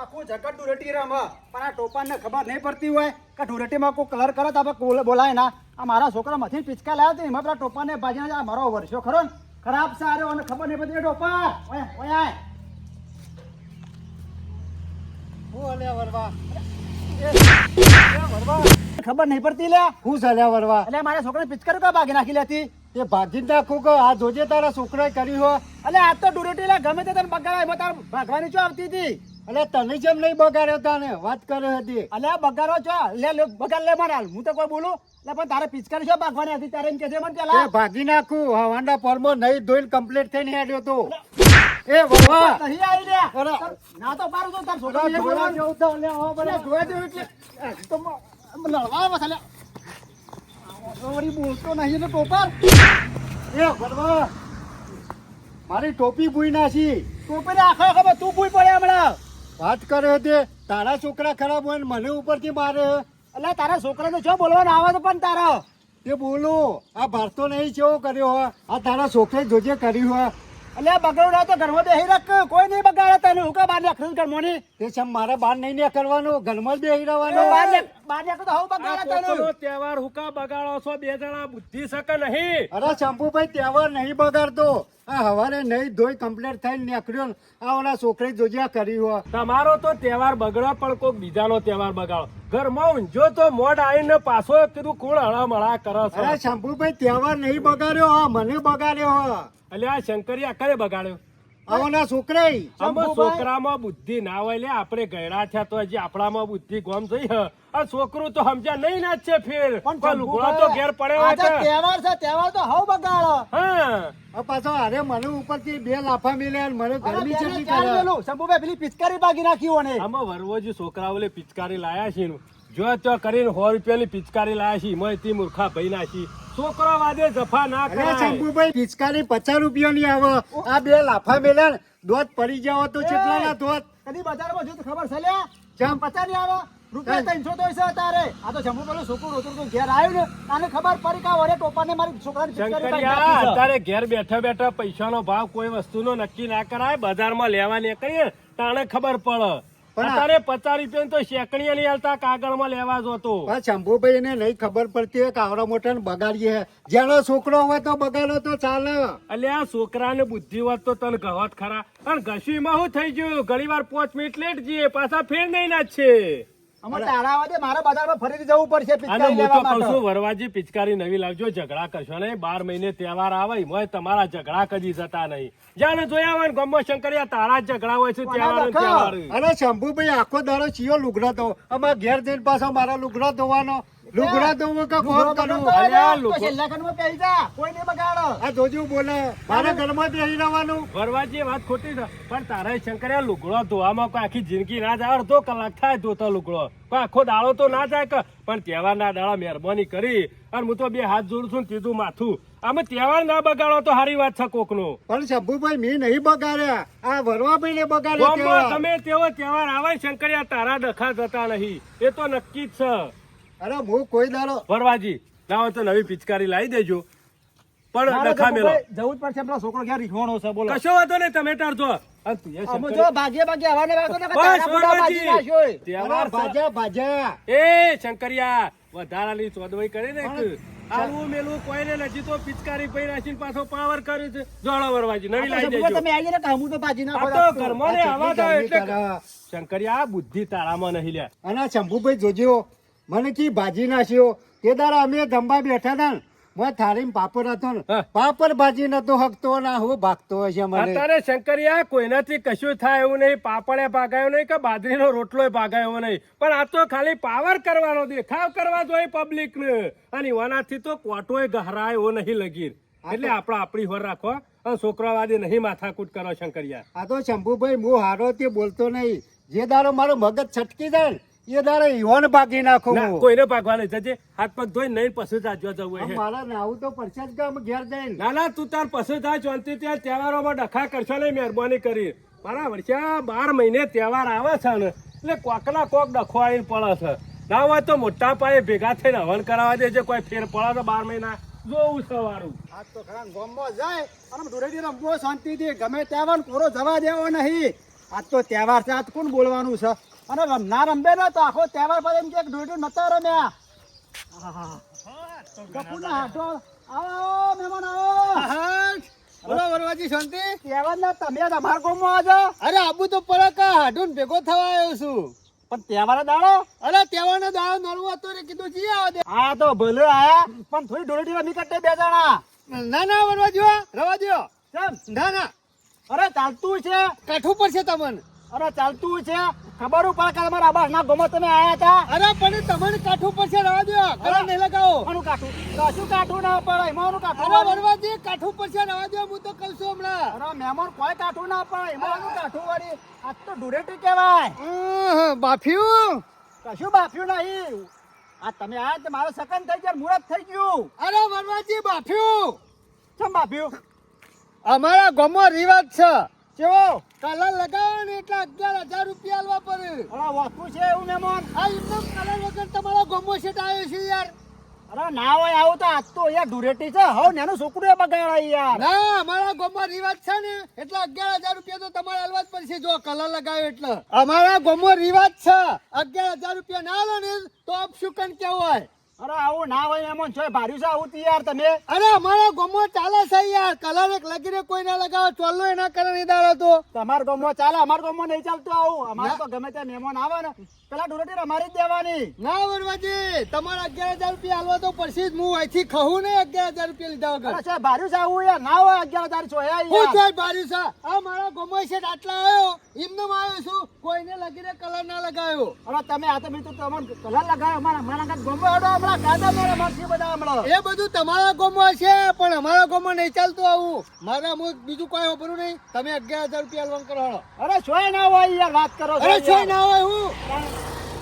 આખું જગત ધૂળેટી રમ પણ આ ટોપાને ખબર નહીં પડતી હોય કે ધૂળેટીમાં કોઈ કલર કરે તો આપણે બોલાય ના. આ મારા છોકરા મથી પિચકા લાવ્યા તો એમાં પેલા ટોપાને ભાજીને આ મારો વર્ષો ખરો ને ખરાબ સારો અને ખબર નહીં પડતી ટોપા ઓય ખબર નહીં પડતી લે હું ચાલ્યા વરવા એટલે મારા છોકરાને પિચકારી કા ભાગી નાખી લેતી એ ભાગી નાખું કે આ જોજે તારા છોકરાએ કર્યું હો. એટલે આ તો ધૂળેટી લે ગમે તે તને બગાડાય એમાં તાર ભાગવાની ચો આવતી હતી. એટલે તને જેમ નહીં બગાડ્યો તાને વાત કરી હતી. એટલે આ બગાડો છો લે બગાડ લે મારા હું તો કોઈ બોલું એટલે પણ તારે પિચકારી છો ભાગવાની હતી તારે એમ કે છે મને પેલા એ ભાગી નાખું હવાના પોરમાં નહીં ધોઈને કમ્પ્લીટ થઈને હેડ્યો તો એ વરવા નહીં આવી લે ના તો પારું તો તાર છોકરા જોવા જેવું તો લે હો બરાબર જોવા જેવું એટલે તો લડવા આવે છે લે વળી બોલતો નહીં ને ટોપર એ વરવા મારી ટોપી ભૂઈ નાખી ટોપીને આખો ખબર તું ભૂઈ પડે હમણાં વાત કરે હતી તારા છોકરા ખરાબ હોય ને મને ઉપરથી મારે એટલે તારા છોકરાને શું બોલવાનું આવે તો પણ તારા તે બોલું આ ભારતો નહીં કેવો કર્યો હો આ તારા છોકરે જોજે કર્યું હો એટલે બગડો તો ઘરમાં બેહી રાખ કોઈ નહીં બગાડે તને હું કા બાર નાખશું ઘરમાં ની તે સમ મારે બહાર નહીં નીકળવાનું ઘરમાં જ બેહી રહેવાનું બાર નાખો તો હું બગાડે તને તહેવાર હુકા બગાડો છો બે જણા બુદ્ધિ શકે નહીં. અરે શંભુભાઈ તહેવાર નહીં બગાડતો આ હવારે નહીં ધોઈ કમ્પ્લીટ થઈને નીકળ્યો ને આ ઓલા છોકરી જોજ્યા કર્યું હો તમારો તો તહેવાર બગડો પણ કોઈક બીજાનો તહેવાર બગાડો ઘરમાં ઊંઝો તો મોઢ આવીને પાછો કીધું કોણ હળામળા કરો છો. અરે શંભુભાઈ તહેવાર નહીં બગાડ્યો હા મને બગાડ્યો હો એટલે આ શંકરિયા કરે બગાડ્યો આવના છોકરા આમાં છોકરામાં બુદ્ધિ ના હોય લે આપણે ગયડા થયા તો હજી આપણામાં બુદ્ધિ ગોમ થઈ આ છોકરું તો સમજ્યા નહીં ના છે ફેર પણ લુગડો તો ઘેર પડ્યો હોય છે. તહેવાર છે તહેવાર તો હવ બગાડો હા પાછો અરે મને ઉપરથી બે લાફા મિલ્યા મને ગરમી ચેટલી કરે શંભુભાઈ પેલી પિચકારી ભાગી નાખી હોને આમાં વરવોજી છોકરાઓ લે પિચકારી લાયા છે જો તો કરીને 100 રૂપિયાની પિચકારી લાયા છે મોયથી મૂર્ખા ભઈ નાખી છોકરો વાદે જફા ના અરે કરાય. શંભુભાઈ પિચકારી 50 રૂપિયાની આવે આ બે લાફા મિલ્યા ને દોત પડી જાવ તો કેટલા ના દોત કદી બજારમાં જો તો ખબર છે લ્યા ચમ 50 ની આવે રૂપિયા 300 તો છે તારે આ તો શંભુ પેલો છોકરો રોતો તો ઘેર આવ્યું ને આને ખબર પડી કે વરે ટોપાને મારી છોકરાની પિચકારી ભાગી શંકરિયા નાખી છે. અત્યારે ઘેર બેઠા બેઠા પૈસાનો ભાવ કોઈ વસ્તુનો નક્કી ના કરાય બજારમાં લેવા નીકળીએ તાણે ખબર પડે પણ અત્યારે 50 રૂપિયા તો શેકણીયા નહીં હાલતા કાગળમાં લેવા જોતો પણ શંભુભાઈ ને નહીં ખબર પડતી કે આવડા મોટા ને બગાડીએ જેનો છોકરો હોય તો બગાડો તો ચાલે એટલે આ છોકરાને બુદ્ધિ હોત તો તને ગવત ખરા અને ઘસીમાં શું થઈ ગયું ઘણી વાર 5 મિનિટ લેટ જઈએ પાછા ફેર નહીં ના છે અમે તારા વાદે મારા બજારમાં ફરીથી જવું પડશે અને પિચકારી હું તો લેવા કહું છું માટે વરવાજી પિચકારી નવી લાવજો ઝઘડા કરશો નહીં 12 મહિને તહેવાર આવે એમાંય તમારા ઝઘડા કદી જતા નહીં જાણે જોયા હોય ને ગમો શંકરિયા તારા જ ઝઘડા હોય છે તહેવાર ને તહેવાર અરે શંભુભાઈ આખો દાડો ચિયો લુગડો તો અમાર ઘેર જઈને પાછો મારા લુગડો ધોવાનો લુગડા ધોવું કે કોણ કરું અલ્યા, તો લોકો- છેલ્લા ખંડમાં પહેરી જા કોઈ નહીં બગાડો આ જોજુ બોલે મારા ઘરમાં બેસી રહેવાનું વરવાજી વાત ખોટી છે પણ તારે શંકરિયા લુગડો ધોવામાં કોઈ આખી જિંદગી ના જાય અડધો કલાક થાય ધોતો લુગડો કોઈ આખો દાડો તો ના જાય કે પણ તહેવારના દાડા મહેરબાની કરી અને હું તો બે હાથ જોડું છું ને ત્રીજું માથું આમે તહેવાર ના બગાડો તો સારી વાત છે કોકનો પણ શંભુભાઈ મેં નહીં બગાડ્યા આ વરવાભાઈ ને બગાડ્યા ગામમાં તહેવાર. તમે તેવો તહેવાર આવે શંકરિયા તારા ડખા જતા નહીં એ તો નક્કી જ છે અરે હું કોઈ દાડો વરવાજી લાવો તો નવી પિચકારી લાવી દેજો પણ મારે ડખા મેલો જવું જ પડશે પેલો છોકરો ક્યાં રીખવાનો છે બોલો કશો વાંધો નહીં તમે તારજો અને તું એ અમે શંકરિયા- જો ભાગ્ય ભાગ્ય હવાને વાગતો ને કે બસ, તારા બુડા વરવાજી. ભાગી નાખ્યો એ. તહેવાર અરે ભાજ્યા ભાજ્યા એ શંકરિયા વધારાની ચોદવાઈ કરી ને આવું મેલું કોઈને નથી તો પિચકારી પૈ નાખીને પાછો પાવર કર્યું છે જોડો વરવાજી નવી આ તો લાવી શંભુભાઈ દેજો તમે આવીએ ને કે હમું તો ભાજી નાખો આ તો ઘરમાં ને આવા તો ગરમી એટલે કરે. શંકરિયા બુદ્ધિ તારામાં નહીં લ્યા અને આ શંભુભાઈ જોજો મને કી ભાજી નાખ્યો તે દાડા અમે ધંબા બેઠા હતા ને મેં થાળીમાં પાપડ હતો ને હા. પાપડ ભાજી નતો હકતો ના હું ભાગતો હશે મને અત્યારે શંકરિયા કોઈનાથી કશું થાય એવું નહીં પાપડે ભાગાયો નહીં કે બાજરીનો રોટલો ભાગાયો નહીં પણ આ તો ખાલી પાવર કરવાનો દેખાવ કરવા જોઈએ પબ્લિક ને અને એનાથી તો કોટોય ગહરાય એવો નહીં લગી એટલે આપણી હોર રાખો અને છોકરાવાદી નહીં માથાકૂટ કરો શંકરિયા આ તો શંભુભાઈ હું હારો તે બોલતો નહીં જે દાડો મારો મગજ છટકી જાય ને એ દાડો ઈવન ભાગી નાખું ના, હું. કોઈને ભાગવા નહીં જજે હાથ પગ ધોઈ નહીં પછી જાજવા જવું આમ હે મારા નાવું તો પડશે જ કે આમ ઘેર જઈને ના ના તું તાર પછી જા ચોંતી ત્યાં તહેવારોમાં ડખા કરશો નહીં મહેરબાની કરી મારા વર્ષે 12 મહિને તહેવાર આવે છે ને એટલે કોકના કોક ડખો આવીને પડે છે ના હોય તો મોટા પાયે ભેગા થઈને હવન કરાવવા દેજે કોઈ ફેર પડે તો 12 મહિના જોવું સવારું આ તો ખરા ગોમમાં જાય અને ધૂળેટી રમવો શાંતિથી ગમે ત્યાં કોરો જવા દેવો નહીં આજ તો તહેવાર છે, આજ કોણ બોલવાનું છે? અને ના રમે ને તો આખો તહેવાર પર એમ કે ડોડ્યું નતા રમ્યા. કપૂરના હાથો આવો મહેમાન આવો. બોલો વરવાજી શાંતિ? તહેવારના તમે જ અમારા ગામમાં આવજો. અરે આબુ તો પડે કા હાડું ભેગો થવા આવ્યો છું. પણ તહેવાર દાડો અરે તહેવારનો દાડો નળવો હતો ને કીધું જી આવો દે. આ તો ભલે આયા પણ થોડી ડોલટી રમી કરતે બે જણા. ના ના વરવાજી રવા દો. કેમ? ના ના અરે ચાલતું છે, કાઠું પડશે તમને. અરે ચાલતું છે. ખબર પડે કે તમારા આબાસના ગામમાં તમે આયા હતા. અરે પણ તમને કાઠું પડશે રવા દો. કલર નહીં લગાવો. કોનું કાઠું? કશું કાઠું ના પડે. એમાંનું કાઠું અરે વાળી. વરવાજી કાઠું પડશે રવા દો. હું તો કહું છું હમણાં. અરે મહેમાન કોઈ કાઠું ના પડે. એમાંનું કાઠું વાળી. આજ તો ડુરેટી કહેવાય. બાફ્યું. કશું બાફ્યું નહીં. આ તમે આયા તો મારો સકન થઈ ગયા, મુહૂર્ત થઈ ગયું. અરે વરવાજી બાફ્યું. કેમ બાફ્યું? અમારા ગામમાં રિવાજ છે. કેવો? કલર લગાવો ને એટલે 11,000 રૂપિયા આલવા પડે. અરે વાતું છે એવું મહેમાન? આ એકદમ કલર વગર તમારા ગામમાં સેટ આવ્યો છે યાર. અરે ના હોય આવું તો આજ તો યાર ડુરેટી છે. હવે નાનું છોકરું બગાડાય યાર. ના અમારા ગામમાં રિવાજ છે ને એટલે 11,000 રૂપિયા તો તમારે આલવા જ પડશે જો કલર લગાવ્યો એટલે. અમારા ગામમાં રિવાજ છે 11,000 રૂપિયા ના આલો ને તો અપશુકન કહેવાય. અરે આવું ના હોય મહેમાન છો ભાર્યું છે આવું તો યાર તમે. અરે અમારા ગામમાં ચાલે છે યાર કલર એક લગીને કોઈ ના લગાવે ચોલ્લો એના કરે નહીં દાડો તો. તમારા ગામમાં ચાલે, અમારા ગામમાં નહીં ચાલતું આવું. અમારે તો ગમે તે મહેમાન આવે ને પેલા ડુરેટી અમારી જ દેવાની. ના વરવાજી તમારે 11,000 રૂપિયા આલવા તો પડશે જ. હું અહીંથી કહું ને 11,000 રૂપિયા લીધા વગર. અરે સાહેબ ભાર્યું છે આવું યાર. ના હોય 11,000 છો યાર. હું જોઈ બાર્યું છે આ મારા ગામમાં છે આટલા આવ્યો એમને આવ્યો છું કોઈને લગીને કલર ના લગાવ્યો. અરે તમે આ તો બીજું તમને કલર લગાવ્યો અમારા ગામમાં હમણાં કાદા મારા મારથી બધા હમણાં. એ બધું તમારા ગામમાં છે પણ અમારા ગામમાં નહીં ચાલતું આવું. મારા હું બીજું કોઈ વાપરું નહીં. તમે 11,000 રૂપિયા આલવાનું કરો હાલો. અરે સોય ના હોય યાર વાત કરો છો અરે યાર. છે ના હોય હું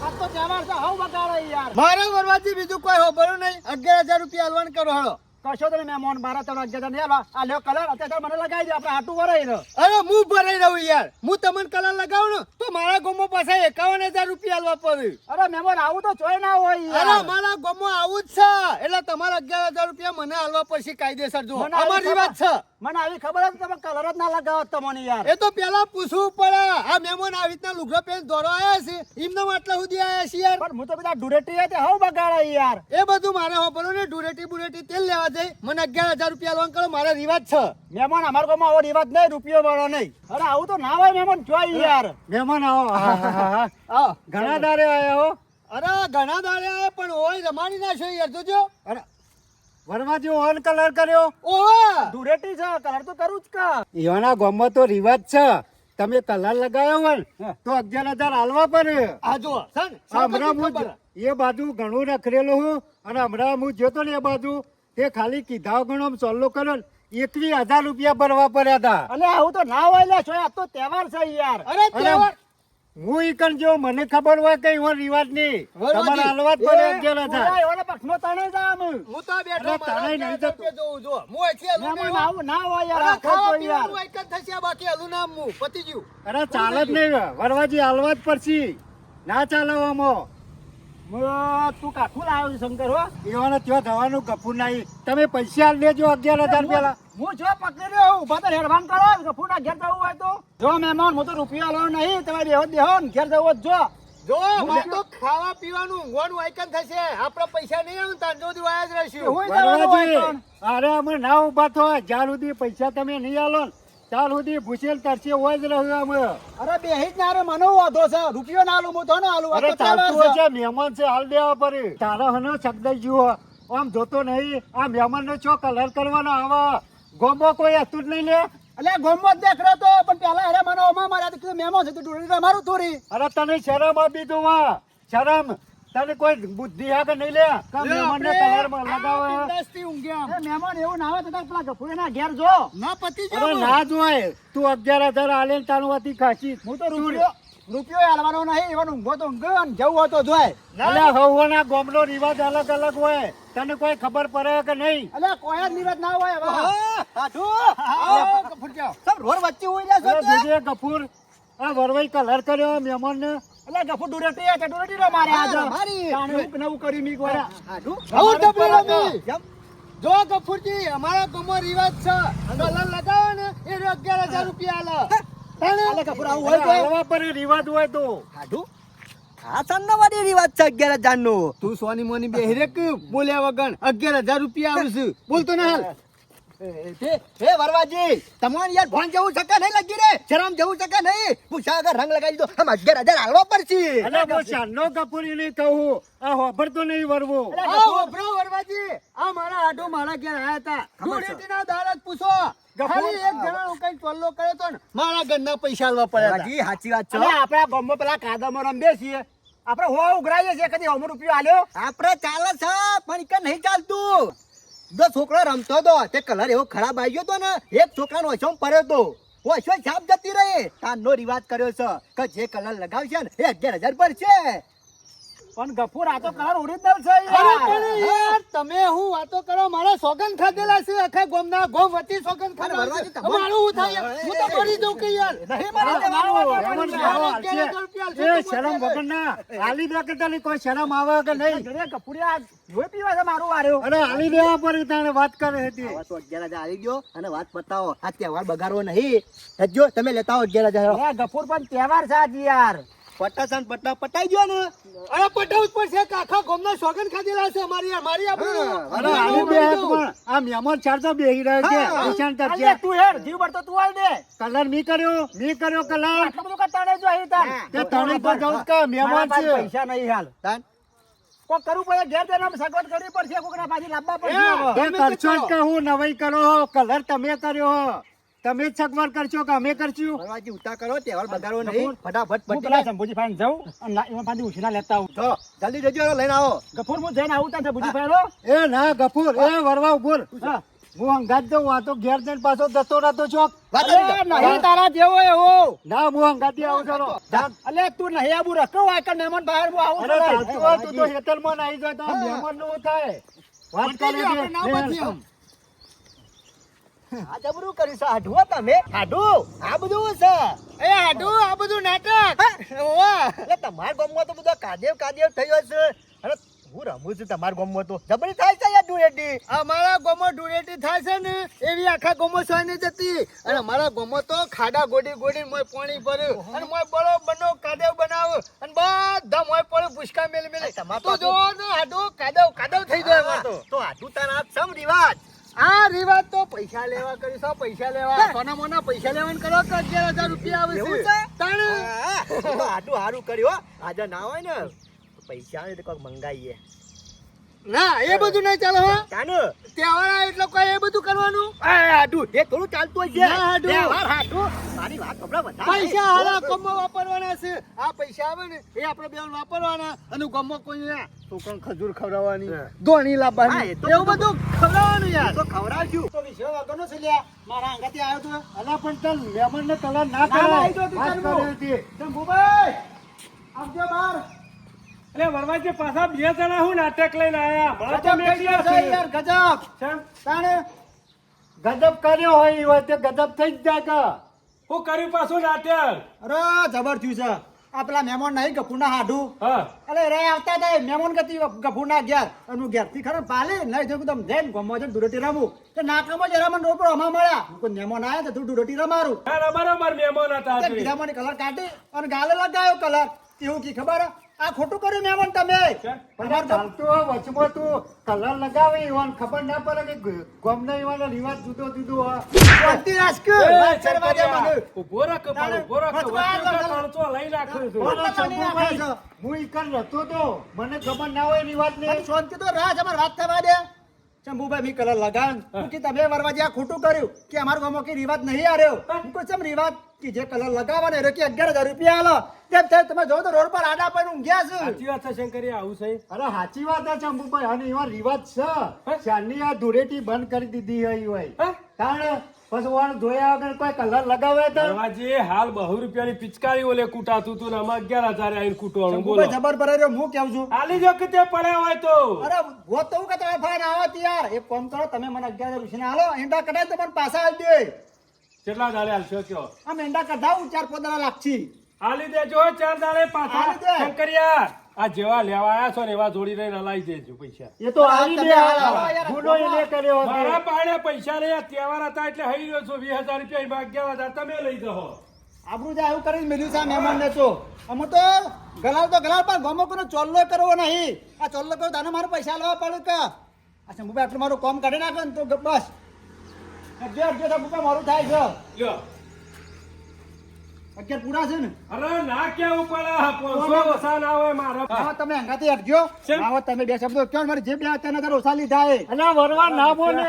આ તો તહેવાર છે હવ બગાડે યાર. મારા વરવાજી બીજું કોઈ વાપરું નહીં. 11,000 રૂપિયા આલવાનું કરો હાલો. કશો તો નહીં મહેમાન મારા તમે 11,000 નહીં આલો. આ લ્યો કલર અત્યારે મને લગાવી દે આપણે હાટું વરાઈ રહ્યો. અરે હું ભરાઈ રહું યાર. હું તમને કલર લગાવું ને તો મારા ગામમાં પાછા 51,000 રૂપિયા આલવા પડે. અરે મહેમાન આવું તો ચોય ના હોય અરે યાર. મારા ગામમાં આવું જ છે એટલે તમારા 11,000 રૂપિયા મને આલવા પડશે કાયદેસર. જો મને આવી અમારી વાત છે. મને આવી ખબર હતી તમે કલર જ ના લગાવો તમને યાર. એ તો પેલા પૂછવું પડે. આ મહેમાન આવી રીતના લુગડો પહેરી દોડો આયા છે એમને આટલા સુધી આયા છે યાર. પણ હું તો બધા ડુરેટી હતી હવ બગાડે યાર. એ બધું મારે હોપરો ને ડુરેટી બુરેટી તેલ લેવા દે. મને 11,000 રૂપિયા આલવાનું કરો. મારા રિવાજ છે. મહેમાન અમારા ગામમાં આવો રિવાજ નહીં, રૂપિયો વાળો નહીં. અરે આવું તો ના હોય મહેમાન ચોય યાર. મહેમાન આવો. ઘણા દારે આયા હો. અરે ઘણા દારે આયા પણ ઓય રમાડી નાખ્યો યાર જોજો. અરે વરમાજી ઓન કલર કર્યો. ઓહો ડુરેટી છે કલર તો કરું જ કા. એવાના ગામમાં તો રિવાજ છે તમે કલર લગાવ્યો હોય તો 11,000 આલવા પડે. આ જો હમણાં હું એ બાજુ ઘણું રખડેલું હું અને હમણાં હું જોતો ને એ બાજુ તે ખાલી કીધા ગણો ચોલ્લો કર્યો 21,000 રૂપિયા ભરવા પડ્યા હતા. અલે આવું તો ના હોય લે ચોય. આ તો તહેવાર છે યાર. અરે તહેવાર હું ઈકણ જો મને ખબર હોય કે એવો રિવાજ નહીં તમારે આલવા જ પડે 11,000. એવાના પક્ષમાં તણે જામ. હું તો બેઠો અરે તને નહીં જતું. જોઉં જો હું અહીંથી મહેમાન આવું ના હોય યાર. અરે આખો ખાવા તો યાર. પીવાનું એક જ થશે બાકી હલું નામ હું પતી ગયું. અરે ચાલે જ નહીં વરવાજી હાલવા જ પડશે ના ચાલે આમાં તું કાઠું લાવ્યો છે શંકર હો. એવાને ત્યાં જવાનું ગફુર નહીં તમે પૈસા આલ દેજો 11,000 પેલા હું જો પકડી રહ્યો ઉભા તો હેડવાન કરો કે ફૂટા ઘેર જવું હોય તો જો મહેમાન હું તો રૂપિયા લાવ નહીં તમે દેહો દેહો ને ઘેર જવું હોય તો જો. જો મારે તો ખાવા પીવાનું ઊંઘવાનું આઈકન થશે. આપણે પૈસા નહીં આવે તાર જો વાયા જ રહેશું. હું જવાનું હોય વરવાજી પણ. અરે અમે ના ઉભા થો જ્યાં સુધી પૈસા તમે નહીં આલો ને ત્યાં સુધી ભૂસેલ તરસે હોય જ રહ્યું અમે. અરે બેહી જ ના રે મને વાંધો છે રૂપિયો ના આલું હું તો ના આલું. આ અરે તો તહેવાર ચાલતું હોય છે. છે મહેમાન છે હાલ દેવા પડે તારા હનો શબ્દ જુઓ આમ જોતો નહીં આ મહેમાન નો છો કલર કરવાનો આવા ગોમો કોઈ હતું જ નહીં લે. એટલે ગોમો જ દેખ રહ્યો તો પણ પેલા અરે મને ઓમાં માર્યા તો કીધું મહેમાન છે તું ડોળી મારું થોડી. અરે તને શરમ આપી દઉં વા શરમ તને કોઈ બુદ્ધિ હા કે નહીં લે કે મહેમાન ને કલર માં લગાવે. બિંદાસથી ઊંઘ્યા. એ મહેમાન એવું ના આવે તો પેલા ગફુરીના ઘેર જો. ના પતી અરે ગયું. ના જોય તું 11,000 આલે ને તારું વાતી ખાસી હું તો રૂપિયો હાલવાનો નહીં. એવાનો ઊંઘો તો ઊંઘો અને જવું હોય તો જોય. અલ્યા હવોના ગામનો રિવાજ અલગ અલગ હોય તને કોઈ ખબર પડે કે નહીં. એટલે કોઈ જ નિવેદ ના હોય હવે. કપૂર જાઓ. સબ રોડ વચ્ચે હોય લે અરે છો તે. બીજે ગફુર આ વરવાઈ કલર કર્યો મહેમાન ને એટલે ગફુર ડુરેટી આ ડુરેટી રો મારે આજ. મારી. તાણે હું નવું કરી મી કોઈ. આવું ડબલું રમી. જો ગફુરજી અમારા ગામમાં રિવાજ છે કલર લગાવો ને એ 11,000 રૂપિયા આલે. અલે ગફુર આવું હોય તો હાલવા પર રિવાજ હોય તો હાડું હા સન્નાવાળી રિવાજ છે 11,000 નો તું સોની મોની બે હેરેક બોલ્યા વગર 11,000 રૂપિયા આવશે બોલતો ના હાલ હે વરવાજી તમારે યાર ભણ જવું છે કે નહીં લગી રે શરમ જવું છે કે નહીં પૂછા આગળ રંગ લગાવી દો આમ 11,000 હાલવા પડશે અને હું શાનનો કપૂરીને કહું આ હોભરતો નહીં વરવો બ્રો વરવાજી આ મારા આડો મારા ઘેર આયા હતા ધૂળેટીના દાડા પૂછો ખાલી એક જણા કઈ ચોલ્લો કરે તો ને મારા ઘરના પૈસા આલવા પડ્યા હતા સાચી વાત અલે આપણા ગામમાં પેલા કાદમમાં રમીએ છીએ આપણે હો ઉઘરાઈએ છીએ કદી 100 રૂપિયા આલ્યો આપણે ચાલે છે પણ કે નહીં ચાલતું જો છોકરો રમતો તો તે કલર એવો ખરાબ આવી ગયો તો ને એક છોકરાનો ઓછો પડ્યો તો ઓછો છાપ જતી રહી તારનો રિવાજ કર્યો છે કે જે કલર લગાવશે ને એ 11,000 પર છે પણ ગફુર આ તો કલર ઓરિજિનલ છે અરે યાર પણ યાર તમે હું વાતો કરો મારા સોગન ખાધેલા છે આખા ગોમના ગોમ વતી સોગન ખાધેલા છે મારું હું થાય હું તો મરી જાઉં કે યાર નહીં મરી એ શરમ વગરના હાલી દે કે તને કોઈ શરમ આવે કે નહીં ઘરે ગફુરિયા જોઈ પીવા છે મારું વાર્યો અરે હાલી દેવા પર તાણે વાત કરે હતી આવા તો 11,000 આવી ગયો અને વાત પતાવો આ તહેવાર બગાડવો નહીં જો તમે લેતા હો 11,000 એ ગફુર પણ તહેવાર છે આજે યાર પટાસન પટા પટાઈ ગયો ને અરે પટાવું જ પડશે કે આખા ગોમના સોગન ખાધેલા છે મારી આબરૂ અરે હાલી દે પણ આ મહેમાન ચાર તો બેહી રહ્યો છે નિશાન તક અલે તું હેડ જીવ પડતો તું આલ દે કલર મી કર્યો કલર આટલું બધું કરતા નહીં જો અહીં તાર તે તને તો જવું કે મહેમાન મારા પાસે છે પૈસા નહીં હાલ તાન કોક કરવું પડે ઘેર જઈને સગવડ કરવી પડશે કોકના પાછી લાવવા પડશે હવે. તે કરશો જ કે હું નવાઈ કરો કલર તમે કર્યો તમે જ સગવડ કરશો કે અમે કરશું ભરવાજી ઉતા કરો તહેવાર બગાડવો નહીં ફટાફટ હું પટી પેલા શંભુજી ભાઈને જાઉં અને એમાં પાછી ઉછીના લેતા આવું તો જલ્દી જજો લઈને આવો ગફુર હું જઈને આવું ત્યાં શંભુજી ભાઈ એ ના ગફુર એ વરવા ઉભુર હા. હું અંગાત જઉં આ તો ઘેર જઈને પાછો જતો રહેતો ચોક વાત અરે નહીં તારા જેવો એવો ના હું અંગાતી આવું ચલો અલે તું નહીં આવું રખો હોય કે મહેમાન બહાર હું આવું અરે છું. ચાલતું હોય તું તો હેતરમાં નાઈ જાય તો આ મહેમાન નું થાય વાત કરે પટી ગયું, આપણે ના છે પતી એમ. આ જબરું કર્યું છે હાડું હો તમે હાડું આ બધું છે એ હાડું આ બધું નાટક એટલે તમારા ગામમાં તો બધો કાદેવ થયો છે અરે હું રમું છું તમારા ગામમાં તો જબરી થાય છે યાર ડુરેટી અમારા ગામમાં ડુરેટી થાય છે ને એવી આખા ગામમાં સોય નહીં જતી અને અમારા ગામમાં તો ખાડા ગોડી મોય પાણી ભર્યું અને મોય બળો બનો કાદેવ બનાવો અને બધા મોય પડે પુષ્કા મેલી તો જો ને હાડું કાદવ થઈ જાય તો હાડું તારા સમ રિવાજ આ રિવાજ તો પૈસા લેવા કર્યું છે પૈસા લેવા સોના મોના પૈસા લેવાનું કરો કે 11,000 રૂપિયા આવે છે તાણ આટલું હારું કર્યું આજે ના હોય ને પૈસા આવે તો કોક મંગાઈએ ના એ બધું નહીં ચાલે હો તાણ તહેવાર આવે એટલે કોઈ એ બધું કરવાનું આડું એ થોડું ચાલતું હોય છે તહેવાર હાડું મારી વાત કપડા બધા પૈસા હારા કમમાં વાપરવાના છે આ પૈસા આવે ને એ આપણે બેન વાપરવાના અને ગમમાં કોઈ છોકરાને ખજૂર ખવડાવવાની દોણી લાવવાની એવું બધું ખવડાવવાનું યાર તો ખવડાવજો તો વિષય વગરનો છે લ્યા. મારા આંગાથી આવ્યો તું અલા પણ તન મહેમાન ને કલર ના ના, ના, કરાય એ તો વાત તું કરી હતી શંભુભાઈ આવજો બહાર એટલે વરવાજી પાછા 2 જણા હું નાટક લઈને આયા હમણાં તો ગજબ મેં થઈ ગયો છે કીધું. યાર ગજબ શેમ? તાણે ગજબ કર્યો હોય એ હોય તે ગજબ થઈ જ જાય કે હું કર્યું પાછું નાટક અરે જબર થયું છે આ પેલા મહેમાન નહીં ગફુરના હાડું હા અરે રે આવતા હતા મહેમાન ગતિ ગફુરના ઘેર અને હું ઘેરથી ખરા પાલે નહીં જો તમે જઈને ગમવા જઈને દુરટી રમું તો નાકામાં જરા મને રોપડો હમા મળ્યા હું કોઈ મહેમાન આવ્યા તો તું દુરટી રમારું ના, બરાબર મહેમાન હતા તે આજે. કીધા મને કલર કાઢી અને ગાલે લગાયો કલર એવું કી ખબર આ ખોટું કર્યું મહેમાન તમે પણ ચાલતું હોય વચમાં તું કલર લગાવે એવાને ખબર ના પડે કે ગમના એવાનો રિવાજ જુદો હોય શાંતિ રાખ એ, વાત કરવા દે મને ઊભો રાખ, પણ ઊભો રાખ. ભગવાન વચ્ચે ભગવાન. ત્રણસો લઈ નાખ્યું છું. બોલો. શંભુભાઈ, હું ઈકન રહેતો તો મને ખબર ના હોય રિવાજ ને અને શાંતિ તો રાજ અમાર વાત થવા દે શંભુભાઈ મી કલર લગાવ હું કે તમે વરવાજી આ ખોટું કર્યું કે અમારા ગામમાં કે રિવાજ નહીં આવ્યો હું કોઈ ચમ રિવાજ કે જે કલર લગાવવાનો એ કે 11,000 રૂપિયા આલો તેમ થાય તમે જો તો રોડ પર આડા પર ઊંઘ્યા છે સાચી વાત છે શંકરી, આવું છે. અરે સાચી વાત છે શંભુભાઈ અને એવા રિવાજ છે ચારની આ ધૂળેટી બંધ કરી દીધી હોય હા? કારણ પછી વાણ જોયા વગર કોઈ કલર લગાવે તો વરવાજી હાલ 200 રૂપિયાની પિચકારી ઓલે કૂટાતું હતું ને આમાં 11,000 આવીને કૂટવાનું, બોલો. શંભુભાઈ જબર ભરાયો હું કેવું છું હાલી જો કે તે પડ્યા હોય તો અરે હોત તો હું કે તમે ફાઈન આવત યાર એક કામ કરો તમે મને 11,000 રૂપિયા આલો એંડા કઢાય તો મને પાછા આલી દે કેટલા દાડે હાલશો કયો? આમ એંડા કઢાવું 4-15 લાખથી હાલી દેજો 4 દાડે પાછા. હાલી દે. શંકરિયા, આ જેવા લેવા આયા છો ને એવા જોડી રહીને હલાઈ દેજો પૈસા. એ તો આવી તમે દે આવો યાર, ગુનો એને કર્યો હતો. મારા પાડે પૈસા રહ્યા તહેવાર હતા એટલે હઈ રહ્યો છું 20,000 રૂપિયા 11,000 તમે લઈ જાઓ. આબરૂ જાય એવું કરીને મેલ્યું છે આ મહેમાનને તો અમે તો ગલાલ પણ ગમો કોનો ચોલ્લો કરવો નહીં. આ ચોલ્લો કરો તને મારે પૈસા લેવા પડે કે આ શંભુભાઈ આટલું મારું કામ કાઢી નાખે ને તો બસ અગિયાર શંભુભાઈ મારું થાય છે. લ્યો. 11 પૂરા છે ને? અરે ના કેવું પડે 500 ઓછા ના હોય મારા હા, તમે હંગાથી હટજો. શેમ? આવો તમે બે શબ્દો કહો ને, મારી જે બે હતા ને તારે ઓછા લીધા એ. અલ્યા વરવા ના બોલે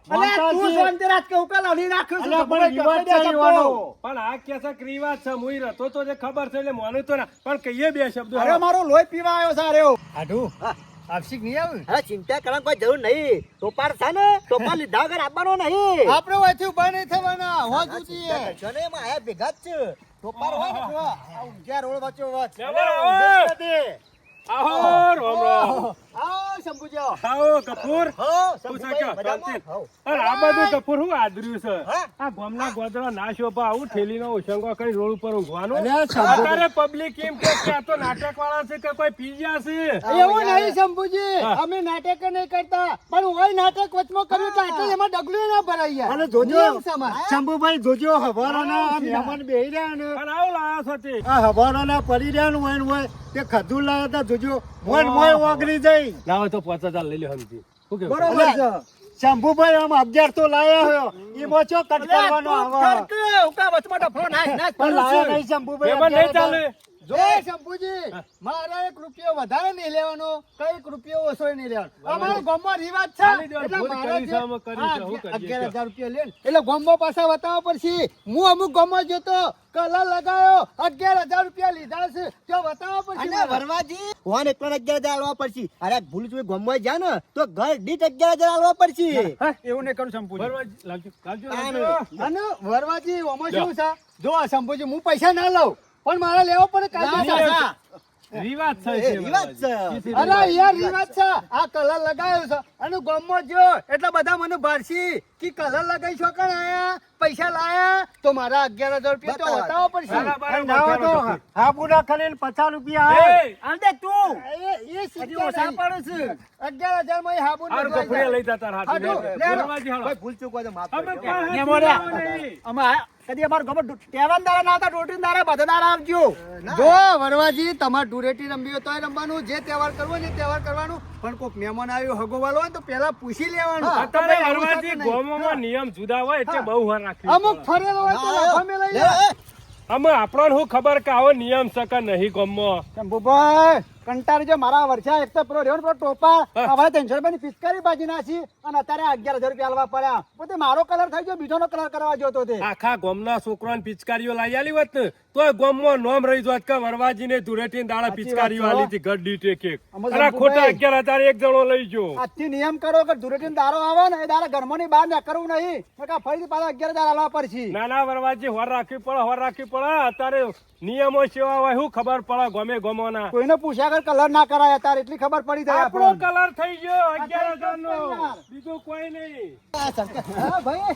અલે તું શાંતિ રાખ કે ઉકેલ હલી નાખ્યો છે. અલ્યા પણ શંભુભાઈ રિવાજ કહે છે બે શબ્દો. એવાનો. પણ આ કેસક રિવાજ છે મુઈ રતો તો જે ખબર છે એટલે મોનું તો ના પણ કહીએ બે શબ્દો અરે મારો લોહી પીવા આવ્યો છે અરે. હાડુ આવશિક નહીં આવે અરે ચિંતા કરવાની કોઈ જરૂર નહીં. ટોપાર છે ને ટોપાર લીધા વગર આપવાનો નહીં. આપણે વાંચી ઉભા નહીં થવાના હોજ ઉઠીએ. કરશો ને એમાં આયા ભેગા જ છે. ટોપાર હોય ને તો આ ઊંઘ્યા રોડ વચ્ચે વચ. આવો રોમ રોમ આવો શંભુજી આવો કપૂર હો શું છે શંભુભાઈ, કે મજામાં? શાંતિ? હો. અરે આ બધું કપૂર હું આદર્યું છે હા? આ ગામના ગોદડા ના શોભા આવું થેલીનો ઉછંગો કરી રોડ ઉપર ઊંઘવાનું અલ્યા શંભુ- અત્યારે પબ્લિક એમ કે આ તો નાટક વાળા છે કે કોઈ પી ગયા છે એવું નહીં શંભુજી હા. અમે નાટક નહીં કરતા પણ હોય નાટક વચમાં કર્યું તો આટલે એમાં ડગલું ના ભરાઈ અને જાય. જોજો નિયમ સમાજ. શંભુભાઈ જોજો હવારાના આ મહેમાન બેહી રહ્યા ને પણ આવું લાયા છો તે આ હવારાના પડી રહ્યા ને હોય તે ખધું લાયા તા જોજો મોય ઓગળી જાય. લાવો તો 5000 લઈ લો સમજી શું કેવું બરોબર છે. શંભુભાઈ આમ 11 તો લાયા હોય એમાં ચો કટ કરવાનો આવે ઉકા વચમાં ડફલો નાખ નાખ પણ લાયા નહીં શંભુભાઈ પેપર નહીં 11 ચાલે જો શંભુજી મારે 1 રૂપિયો વધારે નહીં લેવાનો કઈ 1 રૂપિયો ઓછો નહીં લેવાનો અમારો ગામમાં રિવાજ છે ચાલી દેવાનું. એટલે ભૂલ મારે કરી જે- છે, અમે કરી છે, હા, શું કરીએ 11,000 રૂપિયા લે ને. એટલે ગામમાં પાછા બતાવવા પડશે હું અમુક ગામમાં જતો કલર લગાયો 11,000 રૂપિયા લીધા છે તો બતાવવા પડશે અને મારે. વરવાજી હોન એકલા 11,000 આલવા પડશે. અરે ભૂલ ચૂક ગમવા જાય ને તો ઘર દીઠ 11,000 આલવા પડશે. હા, એવું નહીં કરું શંભુજી. બરોબર લાવજો લાવજો તાને. લાવજો. અને વરવાજી આમાં શું છે જો આ શંભુજી હું પૈસા ના લઉં પણ મારે લેવો પડે કાયદેસર. રિવાજ છે એ રિવાજ છે. અરે યાર રિવાજ છે આ કલર લગાવ્યો છે અને ગામમાં જો એટલે બધા મને ભારસી કે કલર લગાવી છો કણ આયા પૈસા લાયા તો મારા 11,000 રૂપિયા તો બતાવવા પડશે. બરાબર. અને ના હોય તો હાબુડા ખાલી 50 રૂપિયા એ, આવે. આંધે તું એ હજી સીધો ઓછા ઓછા પડે છે 11,000 માં હાબુ હારું કપૂરે લઈ જા તાર હાથે. હાડો, બરવાજી હાલો. કોઈ ભૂલ ચૂક હોય તો માફ અમે કરજો. પાસે ને મોર્યા. પીવાનું નહીં. અમે કદી અમાર ગમે ટેવન દારા ના હતા રોટી દારા બધા દારા આવજો જો વરવાજી તમાર ડુરેટી રમવી હોય તોય રમવાનું જે તહેવાર કરવો ને એ તહેવાર કરવાનું પણ કોઈક મહેમાન આવ્યો હગોવાલો હોય તો પેલા પૂછી લેવાનું અત્યારે તમે આવું વરવાજી થતું નહીં. ગામોમાં નિયમ જુદા હોય એટલે બહુ વાર રાખવી અમુક પડે. ફરેલો હોય તો હા, લાફા મેલાઈ લે, જાય. અમે આપણને શું ખબર કે આવો નિયમ છે કે નહીં ગામમાં શંભુભાઈ કંટાળી જો મારા વર્ષા એક તો પેલો રેવણ પેલો ટોપા હા. હવે 300 રૂપિયાની પિચકારી બાજી નાખી અને અત્યારે 11,000 રૂપિયા આલવા પડ્યા પોતે મારો કલર થઈ ગયો બીજોનો કલર કરવા જોતો તે આખા ગામના છોકરાને પિચકારીઓ લાવી આલી હોત ને તોય ગામમાં નોમ રહી જોત કે વરવાજીને ધૂળેટીને દાડા સાચી પિચકારીઓ વાત છે. આલી હતી ગઢ દીઠ એક એક. અમે અરે ખોટા શંભુભાઈ. 11,000 એક જણો લઈ ગયો આજથી નિયમ કરો કે ધૂળેટીનો દારો આવે ને એ દારા ઘરમાંની બહાર ના કરવું નહીં નકર ફરીથી પાછા 11,000 આલવા પડશે નાના વરવાજી હોર રાખવી પડે અત્યારે નિયમો સેવા હોય શું ખબર પડે ગમે ગમોના કોઈને પૂછ્યા વગર કલર ના કરાય અત્યારે એટલી ખબર પડી જાય આપણો આપણને. કલર થઈ ગયો 11,000 યાર. નો બીજું કોઈ નહીં આ શંકર. હા ભાઈ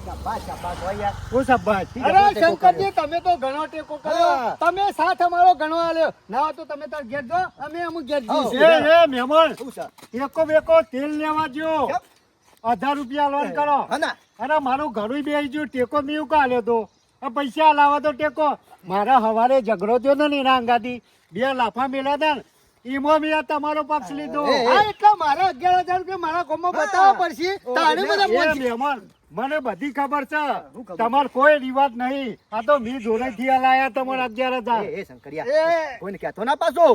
શાબાશ, શાબાશ હોય યાર. હું શાબાશ. અરે શંકરજી તમે તો ઘણો ટેકો કર્યો હા. તમે સાથ અમારો ઘણો આલ્યો ના હોય તો તમે તાર ઘેર જો અમે અમુક ઘેર હા. જઈએ છીએ. એ મહેમાન શું છે? એકો બેકો તેલ લેવા જો કેમ? 1000 રૂપિયા લોન કરો હા ના. અરે મારું ઘરું બેસી ગયું ટેકો મેં કાઢ્યો તો આ પૈસા લાવવા તો ટેકો મારા હવારે ઝઘડો થયો ને એના અંગાથી 2 લાફા મેલ્યા હતા ને એમાં મેં આ તમારો પક્ષ લીધો એ, હા એટલે મારા 11,000 રૂપિયા મારા ગામમાં બતાવવા પડશે તારે બધા એ પહોંચી. મહેમાન મને બધી ખબર છે ખબર? તમાર કોઈ રિવાજ નહીં આ તો મી જોડે થી લાયા તમારા 11,000 એ શંકરિયા એ કોઈને કહેતો ના પાછો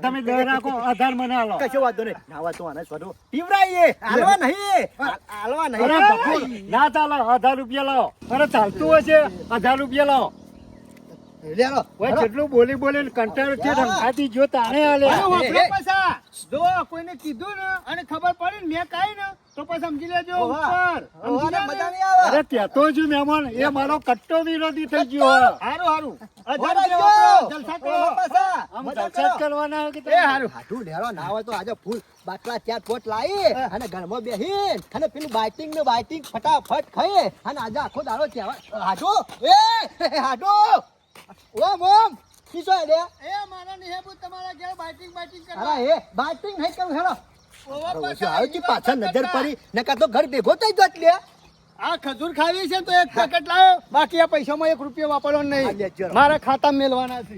તમે દે રાખો 1000 મને આલો કશો વાંધો નહીં નાવા તો આને સ્વરૂપ પીવરાઈએ હાલવા નહીં હાલવા અરે નહીં બાપુ, ના ચાલો 1000 રૂપિયા લાવો અરે ચાલતું હશે 1000 રૂપિયા લાવો લે લો. ઓય જેટલું બોલી બોલીને કંટાળો છે રંગાતી જો તાણે આલે અરે વાપરો એ. પાછા. જો કોઈને કીધું ને અને ખબર પડી ને મેં કાઈ ને તો પછી સમજી લેજો ઓવા. ઉપર ઓવાને સમજી મજા લેજો. નહીં આવે અરે કહેતો જ મહેમાન એ મારો કટ્ટો વિરોધી થઈ ગયો હે. હારું હારું ઓવા હજાર જો. જલસા કરો ઓવા પાછા. આમ મજા જલસા જ કરો. કરવાના હે કે એ તમે? હારું હાટું લેરો ના હોય તો આજે ફૂલ બાટલા 4 પોટ લાવી અને ઘરમાં બેહીન અને પેલું બાઇટિંગ ને બાઇટિંગ ફટાફટ ખાઈએ અને આજે આખો દાડો કહેવાય હાટો એ હાટો ઓ મોમ કીસો લે એ મારા નિહેબુ તમારા ઘેર બાઇટિંગ અરે એ બાઇટિંગ નહીં કરું હેડો ઓવા આવ્યો જી પાછળ નજર પડી નકા તો ઘર ભેગો થઈ જત લે આ ખજૂર ખાવી છે તો એક પેકેટ લાવો, બાકી આ પૈસામાં 1 રૂપિયો વાપરવાનો નહીં, મારા ખાતામાં મેલવાના છે.